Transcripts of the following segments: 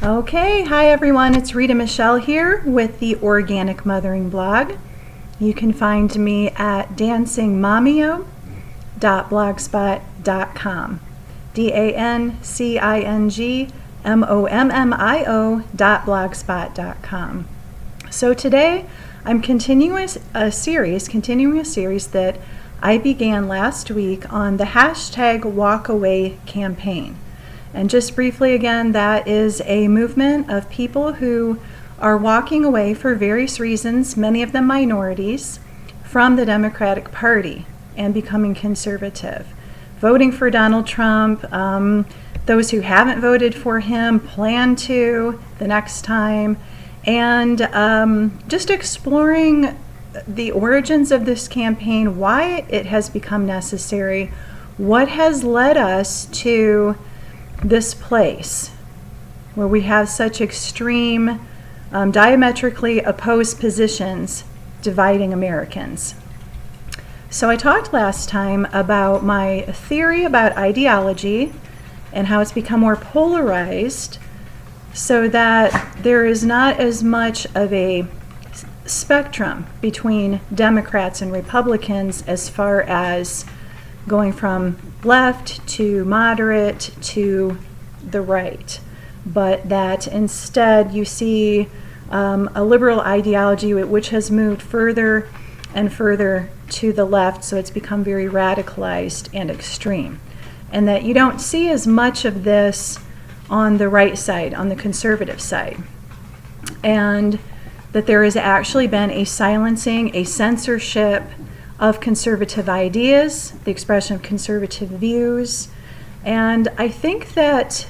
Okay, hi everyone, it's Rita Michelle here with the Organic Mothering blog. You can find me at dancingmommio.blogspot.com. dancingmommio.blogspot.com. So today I'm continuing a series that I began last week on the hashtag WalkAway campaign. And just briefly again, that is a movement of people who are walking away for various reasons, many of them minorities, from the Democratic Party and becoming conservative. Voting for Donald Trump, those who haven't voted for him plan to the next time, and just exploring the origins of this campaign, why it has become necessary, what has led us to this place where we have such extreme, diametrically opposed positions dividing Americans. So I talked last time about my theory about ideology and how it's become more polarized so that there is not as much of a spectrum between Democrats and Republicans as far as going from left to moderate to the right, but that instead you see a liberal ideology which has moved further and further to the left, so it's become very radicalized and extreme, and that you don't see as much of this on the right side, on the conservative side, and that there has actually been a silencing, a censorship of conservative ideas, the expression of conservative views. And I think that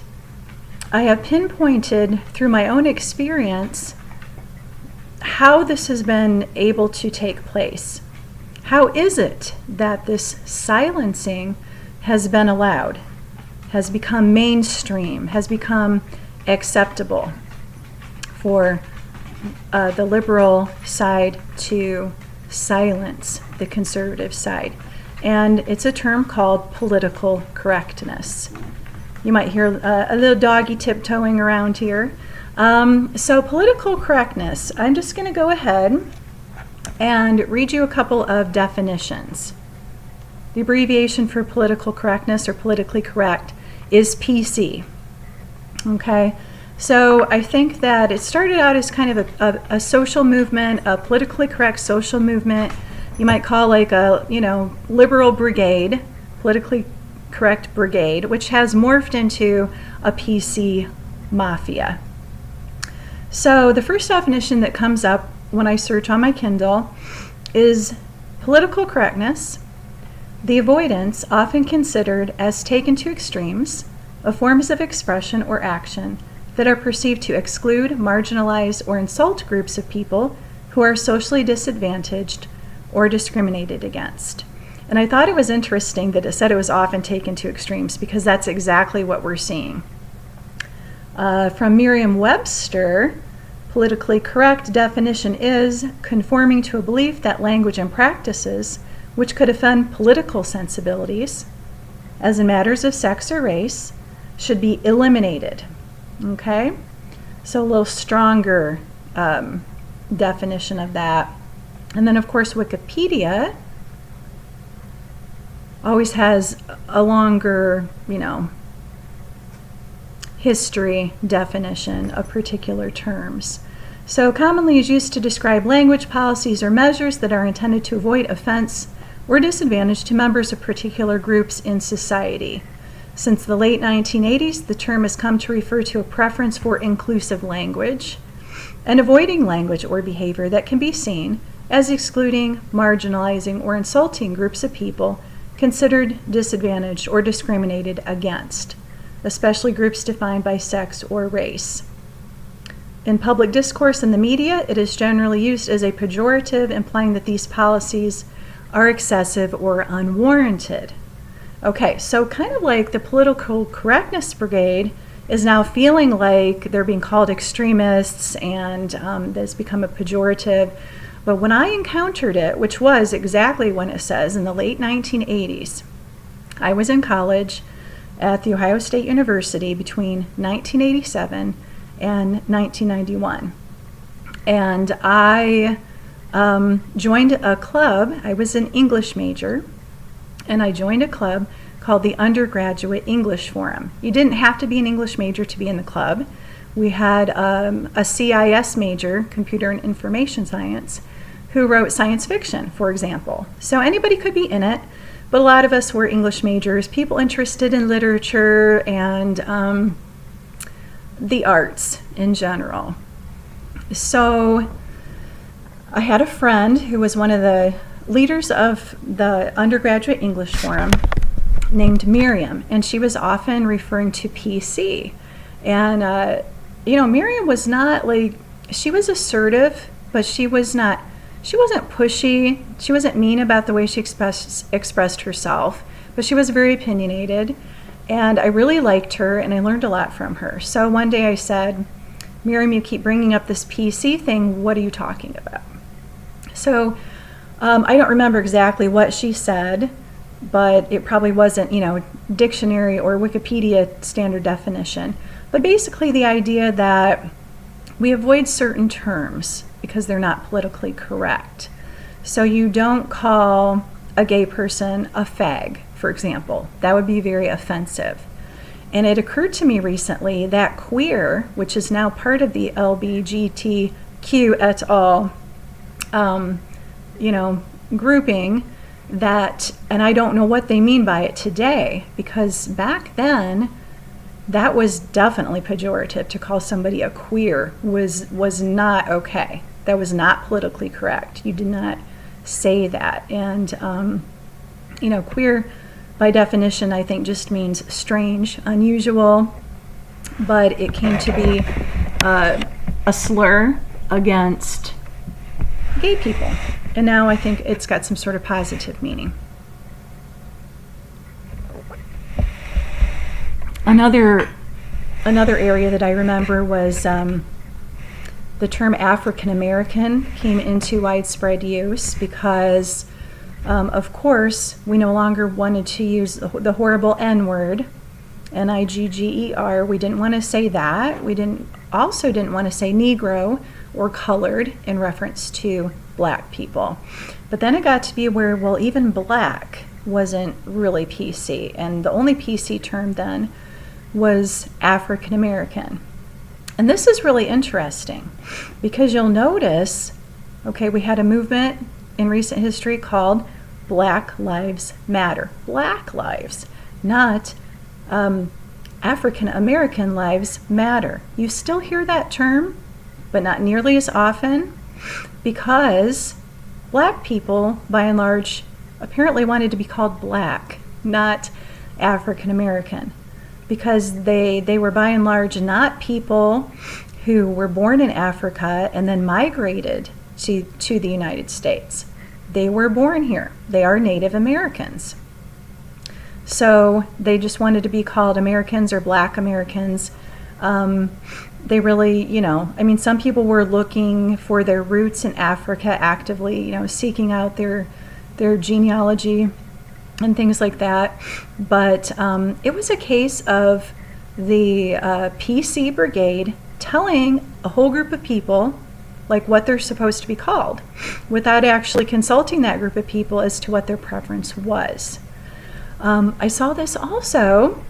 I have pinpointed through my own experience how this has been able to take place. How is it that this silencing has been allowed, has become mainstream, has become acceptable for the liberal side to silence the conservative side? And it's a term called political correctness. You might hear a little doggy tiptoeing around here. So political correctness, I'm just going to go ahead and read you a couple of definitions. The abbreviation for political correctness or politically correct is PC. Okay? So I think that it started out as kind of a social movement, a politically correct social movement. You might call like a, liberal brigade, politically correct brigade, which has morphed into a PC mafia. So the first definition that comes up when I search on my Kindle is political correctness, the avoidance, often considered as taken to extremes, of forms of expression or action that are perceived to exclude, marginalize, or insult groups of people who are socially disadvantaged or discriminated against. And I thought it was interesting that it said it was often taken to extremes, because that's exactly what we're seeing. From Merriam-Webster, politically correct definition is conforming to a belief that language and practices which could offend political sensibilities, as in matters of sex or race, should be eliminated. Okay, so a little stronger definition of that. And then, of course, Wikipedia always has a longer, history definition of particular terms. So commonly is used to describe language, policies, or measures that are intended to avoid offense or disadvantage to members of particular groups in society. Since the late 1980s, the term has come to refer to a preference for inclusive language and avoiding language or behavior that can be seen as excluding, marginalizing, or insulting groups of people considered disadvantaged or discriminated against, especially groups defined by sex or race. In public discourse and the media, it is generally used as a pejorative, implying that these policies are excessive or unwarranted. Okay, so kind of like the political correctness brigade is now feeling like they're being called extremists, and that's become a pejorative. But when I encountered it, which was exactly when it says in the late 1980s, I was in college at The Ohio State University between 1987 in 1991. And I joined a club. I was an English major, and I joined a club called the Undergraduate English Forum. You didn't have to be an English major to be in the club. We had a CIS major, Computer and Information Science, who wrote science fiction, for example. So anybody could be in it, but a lot of us were English majors, people interested in literature and the arts in general. So I had a friend who was one of the leaders of the Undergraduate English Forum named Miriam, and she was often referring to PC. And, Miriam was not she was assertive, but she wasn't pushy. She wasn't mean about the way she expressed herself, but she was very opinionated. And I really liked her, and I learned a lot from her. So one day I said, Miriam, you keep bringing up this PC thing. What are you talking about? So I don't remember exactly what she said, but it probably wasn't, dictionary or Wikipedia standard definition. But basically the idea that we avoid certain terms because they're not politically correct. So you don't call a gay person a fag, for example. That would be very offensive. And it occurred to me recently that queer, which is now part of the LGBTQ et al., grouping, that, and I don't know what they mean by it today, because back then, that was definitely pejorative. To call somebody a queer was not okay. That was not politically correct. You did not say that. And, queer, by definition, I think just means strange, unusual, but it came to be a slur against gay people. And now I think it's got some sort of positive meaning. Another area that I remember was the term African American came into widespread use because, of course, we no longer wanted to use the horrible N-word, Nigger. We didn't want to say that. We didn't want to say Negro or colored in reference to black people. But then it got to be where, even black wasn't really PC, and the only PC term then was African American. And this is really interesting because you'll notice, we had a movement in recent history called Black Lives Matter. Black lives, not African American lives matter. You still hear that term, but not nearly as often, because black people, by and large, apparently wanted to be called black, not African American, because they were by and large not people who were born in Africa and then migrated to the United States. They were born here. They are Native Americans. So they just wanted to be called Americans or Black Americans. They really, some people were looking for their roots in Africa actively, seeking out their genealogy and things like that. But it was a case of the PC Brigade telling a whole group of people what they're supposed to be called without actually consulting that group of people as to what their preference was. I saw this also.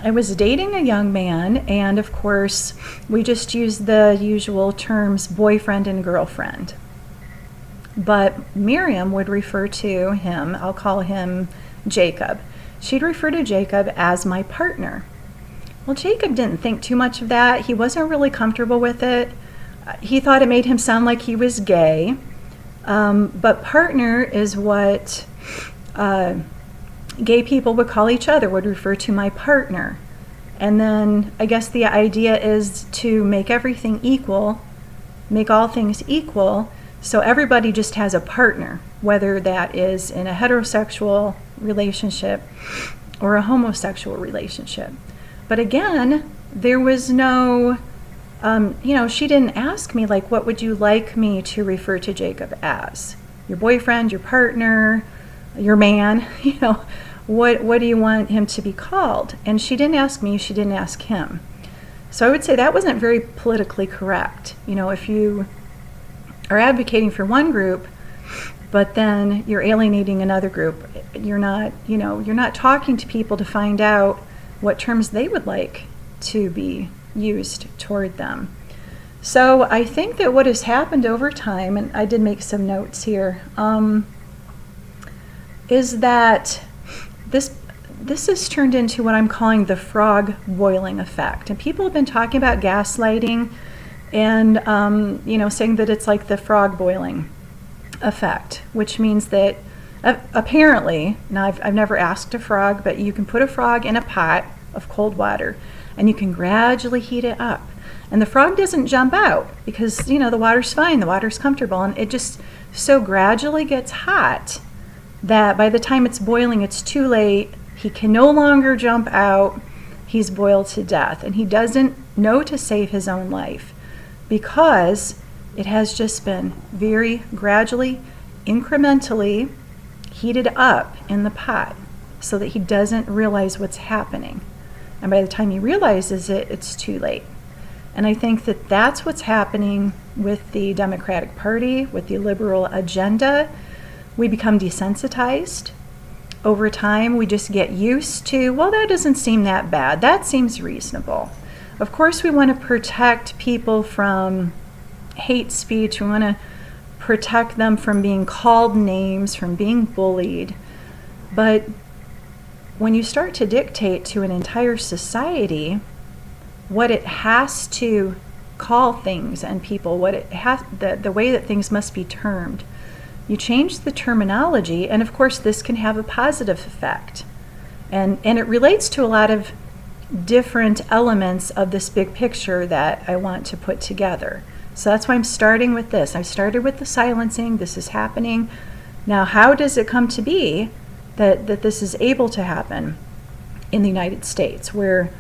I was dating a young man, and of course, we just used the usual terms boyfriend and girlfriend. But Miriam would refer to him, I'll call him Jacob. She'd refer to Jacob as my partner. Well, Jacob didn't think too much of that. He wasn't really comfortable with it. He thought it made him sound like he was gay. But partner is what gay people would call each other, would refer to my partner. And then I guess the idea is to make everything equal, make all things equal, so everybody just has a partner, whether that is in a heterosexual relationship or a homosexual relationship. But again, there was no, she didn't ask me, what would you like me to refer to Jacob as? Your boyfriend, your partner, your man, what do you want him to be called? And she didn't ask me, she didn't ask him. So I would say that wasn't very politically correct. If you are advocating for one group, but then you're alienating another group, you're not talking to people to find out what terms they would like to be used toward them. So I think that what has happened over time, and I did make some notes here, is that this has turned into what I'm calling the frog boiling effect. And people have been talking about gaslighting and saying that it's like the frog boiling effect, which means that apparently, now I've never asked a frog, but you can put a frog in a pot of cold water and you can gradually heat it up. And the frog doesn't jump out because, the water's fine, the water's comfortable, and it just so gradually gets hot that by the time it's boiling, it's too late. He can no longer jump out. He's boiled to death. And he doesn't know to save his own life because it has just been very gradually, incrementally heated up in the pot so that he doesn't realize what's happening. And by the time he realizes it, it's too late. And I think that that's what's happening with the Democratic Party, with the liberal agenda. We become desensitized. Over time, we just get used to, well, that doesn't seem that bad. That seems reasonable. Of course, we want to protect people from hate speech. We want to protect them from being called names, from being bullied. But when you start to dictate to an entire society what it has to call things and people, what it has, the way that things must be termed, you change the terminology, and of course this can have a positive effect. And it relates to a lot of different elements of this big picture that I want to put together. So that's why I'm starting with this. I started with the silencing. This is happening. Now, how does it come to be that this is able to happen in the United States, where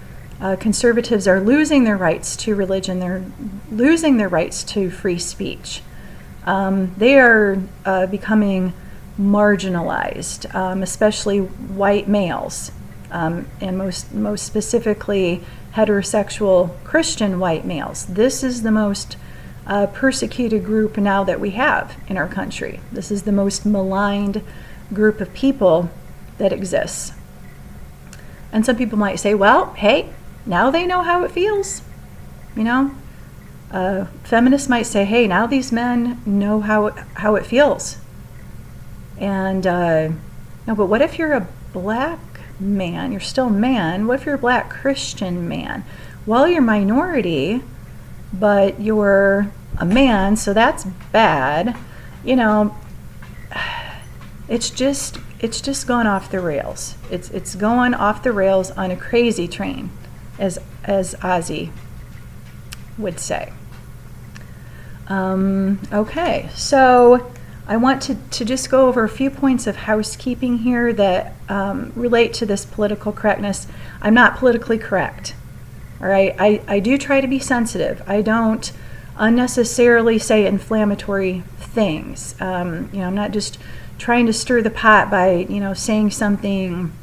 conservatives are losing their rights to religion, they're losing their rights to free speech. They are becoming marginalized, especially white males, and most specifically heterosexual Christian white males. This is the most persecuted group now that we have in our country. This is the most maligned group of people that exists. And some people might say, well, hey, now they know how it feels. Feminists might say, hey, now these men know how it feels. And no, but what if you're a black man? You're still a man. What if you're a black Christian man? Well, you're minority, but you're a man, so that's bad. It's just gone off the rails. It's going off the rails on a crazy train, as Ozzy would say. Okay, so I want to just go over a few points of housekeeping here that relate to this political correctness. I'm not politically correct. All right, I do try to be sensitive. I don't unnecessarily say inflammatory things. I'm not just trying to stir the pot by, saying something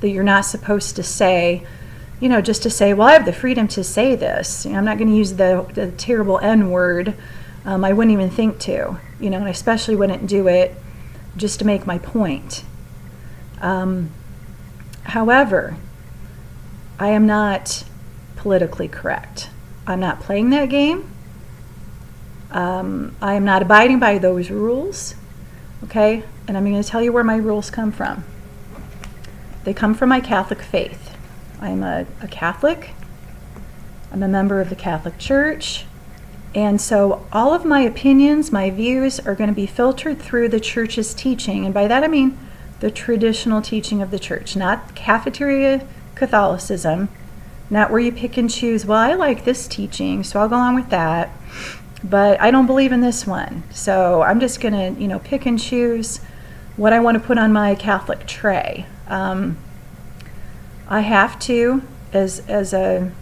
that you're not supposed to say, just to say, well, I have the freedom to say this. I'm not going to use the terrible N word. I wouldn't even think to, and I especially wouldn't do it just to make my point. However, I am not politically correct. I'm not playing that game. I am not abiding by those rules. Okay? And I'm going to tell you where my rules come from. They come from my Catholic faith. I'm a Catholic. I'm a member of the Catholic Church. And so all of my opinions, my views are going to be filtered through the Church's teaching. And by that I mean the traditional teaching of the Church, not cafeteria Catholicism, not where you pick and choose, well, I like this teaching, so I'll go on with that. But I don't believe in this one. So I'm just going to, pick and choose what I want to put on my Catholic tray. I have to, as a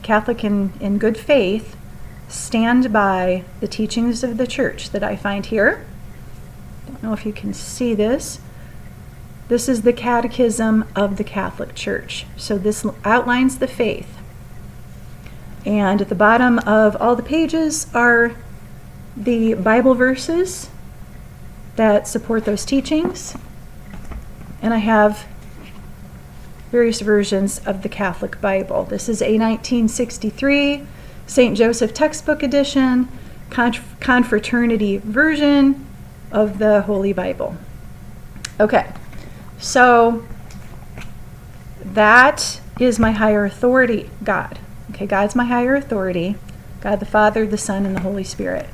Catholic in good faith, stand by the teachings of the Church that I find here. I don't know if you can see this. This is the Catechism of the Catholic Church. So this outlines the faith. And at the bottom of all the pages are the Bible verses that support those teachings. And I have various versions of the Catholic Bible. This is a 1963 St. Joseph textbook edition, confraternity version of the Holy Bible. Okay, so that is my higher authority, God. Okay, God's my higher authority, God the Father, the Son, and the Holy Spirit.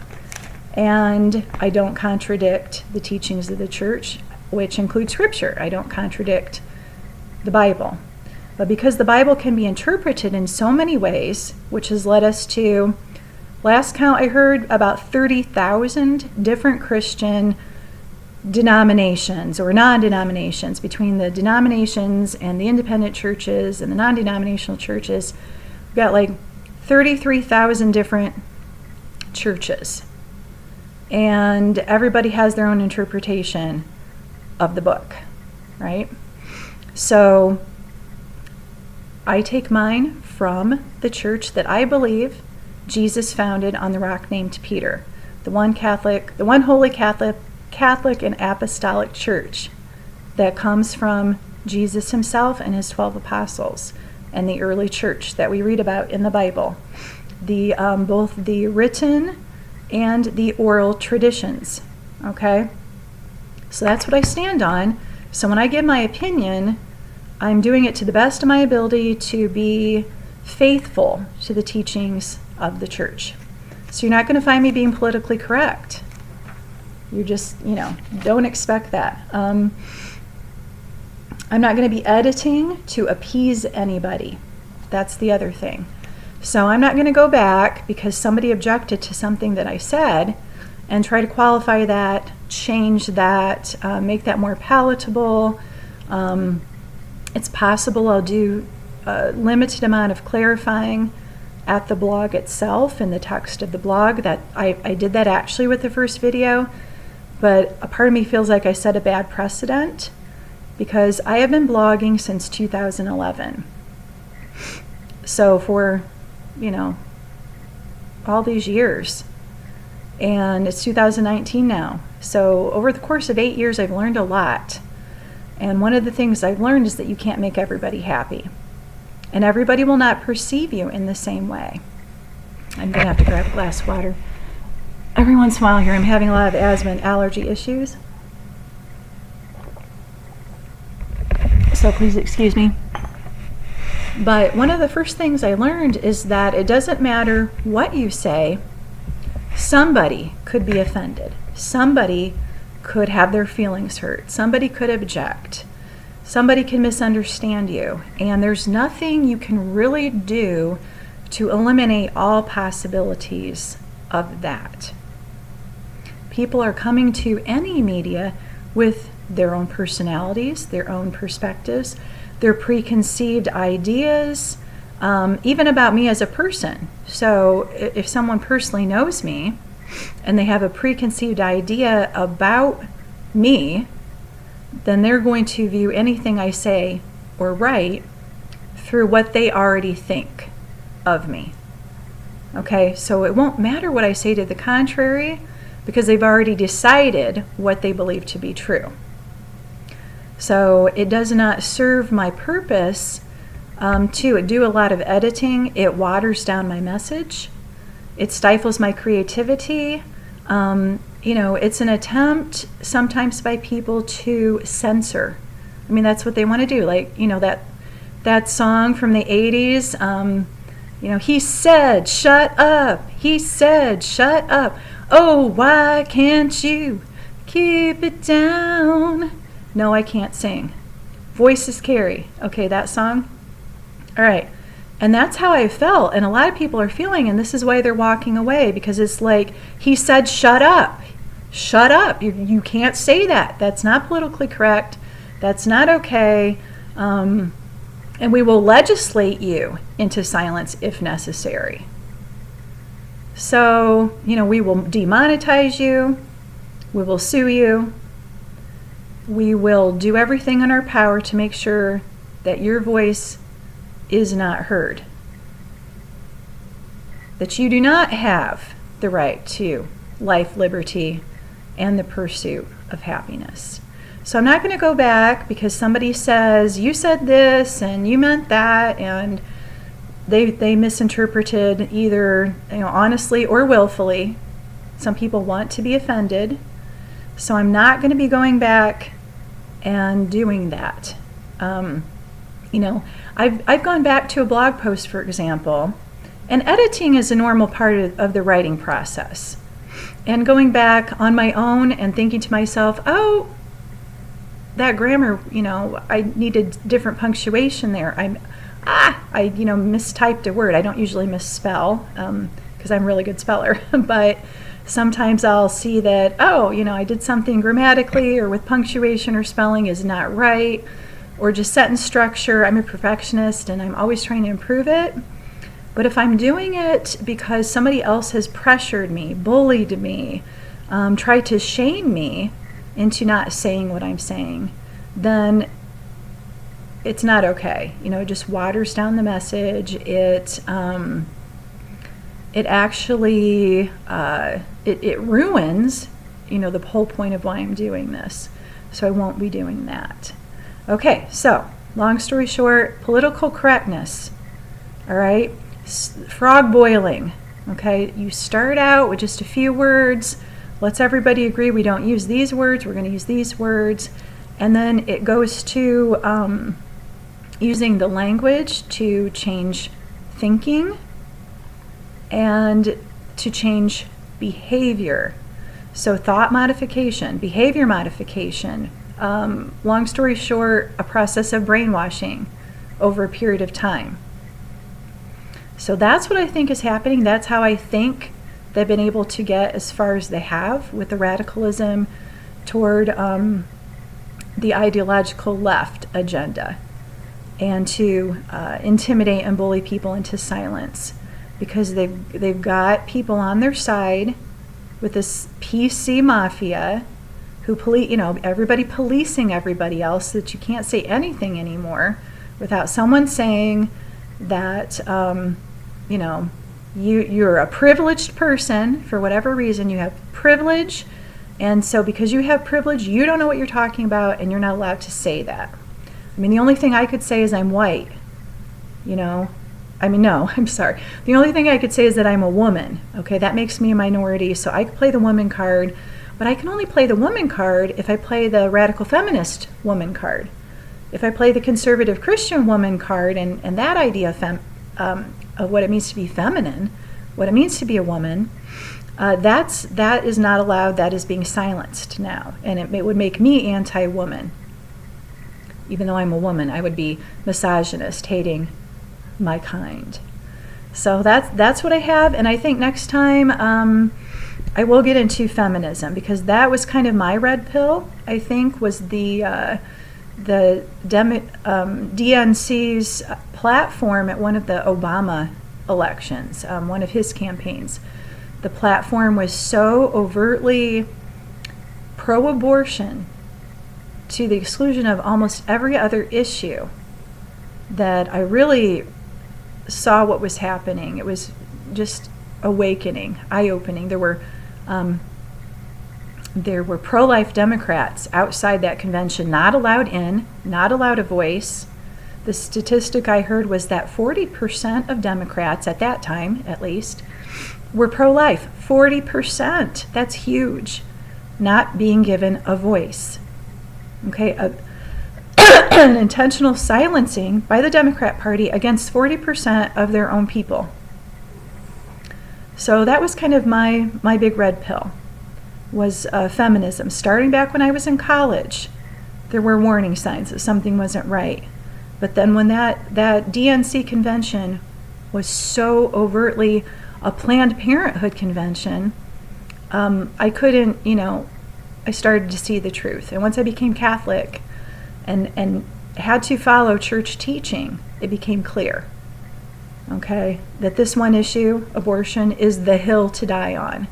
And I don't contradict the teachings of the church, which include Scripture. I don't contradict the Bible. But because the Bible can be interpreted in so many ways, which has led us to, last count I heard, about 30,000 different Christian denominations or non-denominations. Between the denominations and the independent churches and the non-denominational churches, we've got like 33,000 different churches. And everybody has their own interpretation of the book, right? So I take mine from the church that I believe Jesus founded on the rock named Peter, the one holy Catholic and apostolic church that comes from Jesus himself and his 12 apostles and the early church that we read about in the Bible, both the written and the oral traditions. Okay, so that's what I stand on. So when I give my opinion, I'm doing it to the best of my ability to be faithful to the teachings of the church. So you're not going to find me being politically correct. You just, don't expect that. I'm not going to be editing to appease anybody. That's the other thing. So I'm not going to go back because somebody objected to something that I said and try to qualify that, change that, make that more palatable. It's possible I'll do a limited amount of clarifying at the blog itself, in the text of the blog. That I did that actually with the first video, but a part of me feels like I set a bad precedent because I have been blogging since 2011. So for, all these years. And it's 2019 now. So over the course of 8 years, I've learned a lot. And one of the things I've learned is that you can't make everybody happy. And everybody will not perceive you in the same way. I'm going to have to grab a glass of water. Every once in a while here, I'm having a lot of asthma and allergy issues. So please excuse me. But one of the first things I learned is that it doesn't matter what you say, somebody could be offended. Somebody could have their feelings hurt. Somebody could object. Somebody can misunderstand you. And there's nothing you can really do to eliminate all possibilities of that. People are coming to any media with their own personalities, their own perspectives, their preconceived ideas, even about me as a person. So if someone personally knows me and they have a preconceived idea about me, then they're going to view anything I say or write through what they already think of me. Okay, so it won't matter what I say to the contrary because they've already decided what they believe to be true. So it does not serve my purpose to do a lot of editing. It waters down my message. It stifles my creativity. It's an attempt sometimes by people to censor. I mean, that's what they want to do. Like, that song from the 80s, he said, shut up. He said, shut up. Oh, why can't you keep it down? No, I can't sing. Voices carry. Okay, that song. All right. And that's how I felt. And a lot of people are feeling, and this is why they're walking away, because it's like, he said, shut up. Shut up. You can't say that. That's not politically correct. That's not okay. And we will legislate you into silence if necessary. So, we will demonetize you. We will sue you. We will do everything in our power to make sure that your voice is not heard. that you do not have the right to life, liberty, and the pursuit of happiness. So I'm not going to go back because somebody says, you said this and you meant that, and they misinterpreted either honestly or willfully. Some people want to be offended. So I'm not going to be going back and doing that. I've gone back to a blog post, for example, and editing is a normal part of the writing process. And going back on my own and thinking to myself, oh, that grammar, I needed different punctuation there. I mistyped a word. I don't usually misspell because I'm a really good speller, but sometimes I'll see that, I did something grammatically or with punctuation or spelling is not right, or just sentence structure. I'm a perfectionist and I'm always trying to improve it. But if I'm doing it because somebody else has pressured me, bullied me, tried to shame me into not saying what I'm saying, then it's not okay. It just waters down the message. It actually it ruins the whole point of why I'm doing this. So I won't be doing that. Okay, so long story short, political correctness. All right, frog boiling. Okay, you start out with just a few words. Let's everybody agree we don't use these words. We're going to use these words, and then it goes to using the language to change thinking and to change behavior. So thought modification, behavior modification, long story short, a process of brainwashing over a period of time. So that's what I think is happening. That's how I think they've been able to get as far as they have with the radicalism toward the ideological left agenda, and to intimidate and bully people into silence, because they've got people on their side with this PC mafia who everybody policing everybody else, so that you can't say anything anymore without someone saying that you're a privileged person for whatever reason. You have privilege, and so because you have privilege, you don't know what you're talking about, and you're not allowed to say that. The only thing I could say is I'm white. No, I'm sorry. The only thing I could say is that I'm a woman. Okay, that makes me a minority, so I could play the woman card, but I can only play the woman card if I play the radical feminist woman card. If I play the conservative Christian woman card and that idea of what it means to be feminine, what it means to be a woman, that is not allowed. That is being silenced now, and it would make me anti-woman. Even though I'm a woman, I would be misogynist, hating my kind. So that's what I have, and I think next time I will get into feminism, because that was kind of my red pill. I think was the DNC's platform at one of the Obama elections, one of his campaigns. The platform was so overtly pro-abortion to the exclusion of almost every other issue that I really saw what was happening. It was just awakening, eye-opening. There were pro-life Democrats outside that convention, not allowed in, not allowed a voice. The statistic I heard was that 40% of Democrats, at that time at least, were pro-life. 40%. That's huge. Not being given a voice. Okay, an intentional silencing by the Democrat Party against 40% of their own people. So that was kind of my big red pill, was feminism. Starting back when I was in college, there were warning signs that something wasn't right. But then when that DNC convention was so overtly a Planned Parenthood convention, I couldn't, I started to see the truth. And once I became Catholic and had to follow church teaching, it became clear, okay, that this one issue, abortion, is the hill to die on.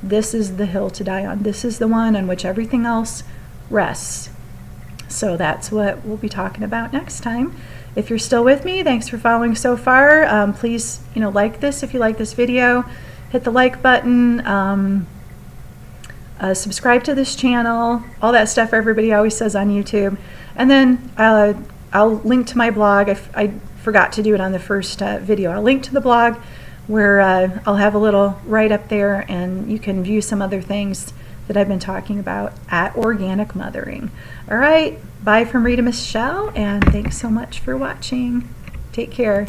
This is the hill to die on. This is the one on which everything else rests. So that's what we'll be talking about next time. If you're still with me, thanks for following so far. Please, like this if you like this video. Hit the like button. Subscribe to this channel. All that stuff everybody always says on YouTube. And then I'll link to my blog. I forgot to do it on the first video. I'll link to the blog where I'll have a little write-up there, and you can view some other things that I've been talking about at Organic Mothering. All right, bye from Rita Michelle, and thanks so much for watching. Take care.